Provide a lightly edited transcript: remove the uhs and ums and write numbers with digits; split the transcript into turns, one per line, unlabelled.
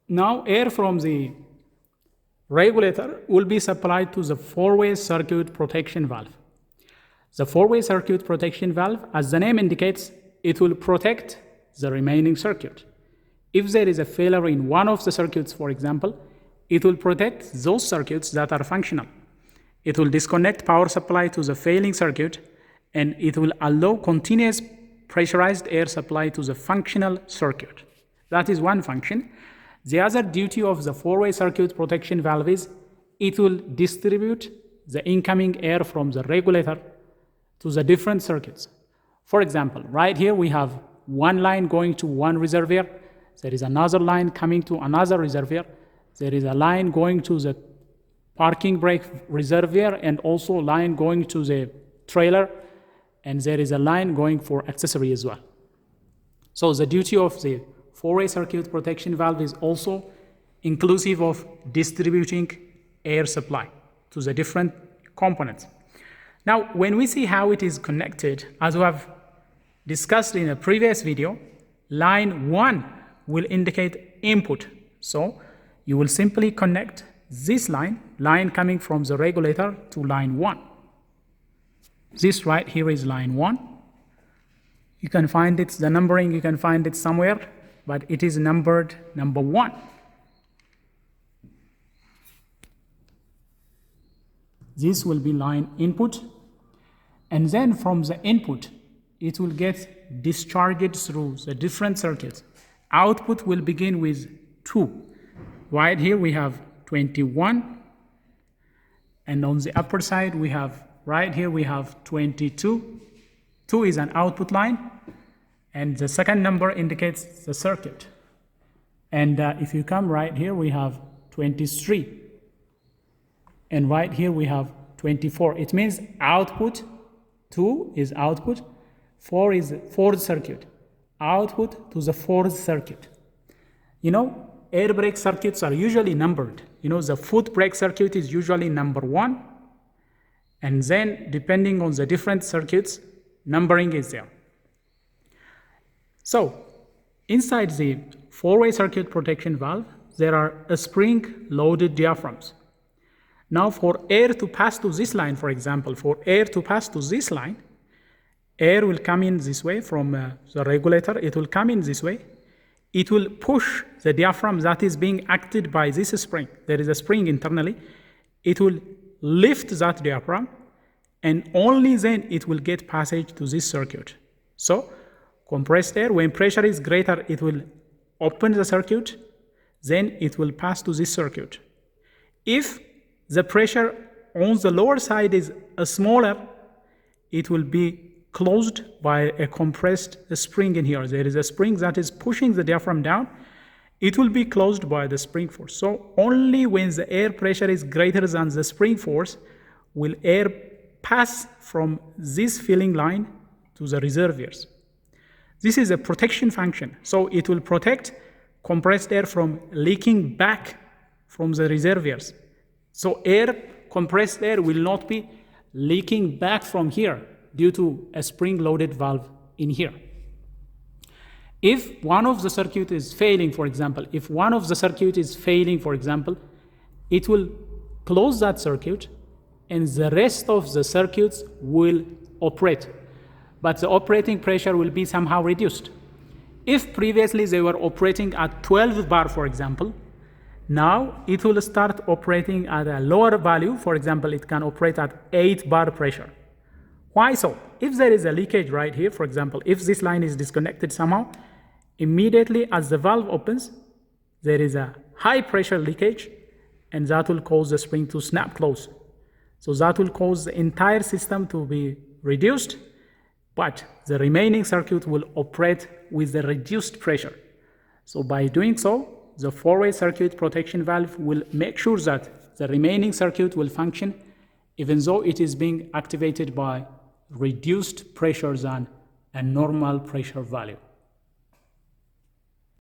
Now air from the regulator will be supplied to the four-way circuit protection valve. The four-way circuit protection valve, as the name indicates, it will protect the remaining circuit. If there is a failure in one of the circuits, for example, it will protect those circuits that are functional. It will disconnect power supply to the failing circuit, and it will allow continuous pressurized air supply to the functional circuit. That is one function. The other duty of the four-way circuit protection valve is it will distribute the incoming air from the regulator to the different circuits. For example, right here we have one line going to one reservoir. There is another line coming to another reservoir. There is a line going to the parking brake reservoir, and also a line going to the trailer, and there is a line going for accessory as well. So the duty of the four-way circuit protection valve is also inclusive of distributing air supply to the different components. Now, when we see how it is connected, as we have discussed in a previous video, line 1 will indicate input. So you will simply connect this line coming from the regulator to line 1. This right here is line 1. You can find it, the numbering, you can find it somewhere, but it is numbered number 1. This will be line input, and then from the input, it will get discharged through the different circuits. Output will begin with 2. Right here we have 21, and on the upper side we have, right here we have 22. 2 is an output line, and the second number indicates the circuit. And if you come right here, we have 23. And right here we have 24. It means output 2 is output, 4 is fourth circuit. Output to the fourth circuit. You know, air brake circuits are usually numbered. You know, the foot brake circuit is usually number 1. And then depending on the different circuits, numbering is there. So inside the four-way circuit protection valve, there are spring-loaded diaphragms. Now for air to pass to this line, for example, for air to pass to this line, air will come in this way from the regulator. It will come in this way. It will push the diaphragm that is being acted by this spring. There is a spring internally. It will lift that diaphragm, and only then it will get passage to this circuit. So compressed air, when pressure is greater, it will open the circuit, then it will pass to this circuit. If the pressure on the lower side is smaller, it will be closed by a compressed spring in here. There is a spring that is pushing the diaphragm down. It will be closed by the spring force. So only when the air pressure is greater than the spring force will air pass from this filling line to the reservoirs. This is a protection function. So it will protect compressed air from leaking back from the reservoirs. So compressed air will not be leaking back from here due to a spring-loaded valve in here. If one of the circuit is failing, for example, it will close that circuit, and the rest of the circuits will operate. But the operating pressure will be somehow reduced. If previously they were operating at 12 bar, for example, now it will start operating at a lower value. For example, it can operate at 8 bar pressure. Why so? If there is a leakage right here, for example, if this line is disconnected somehow, immediately as the valve opens, there is a high pressure leakage, and that will cause the spring to snap close. So that will cause the entire system to be reduced, but the remaining circuit will operate with the reduced pressure. So by doing so, the four-way circuit protection valve will make sure that the remaining circuit will function even though it is being activated by reduced pressure than a normal pressure value.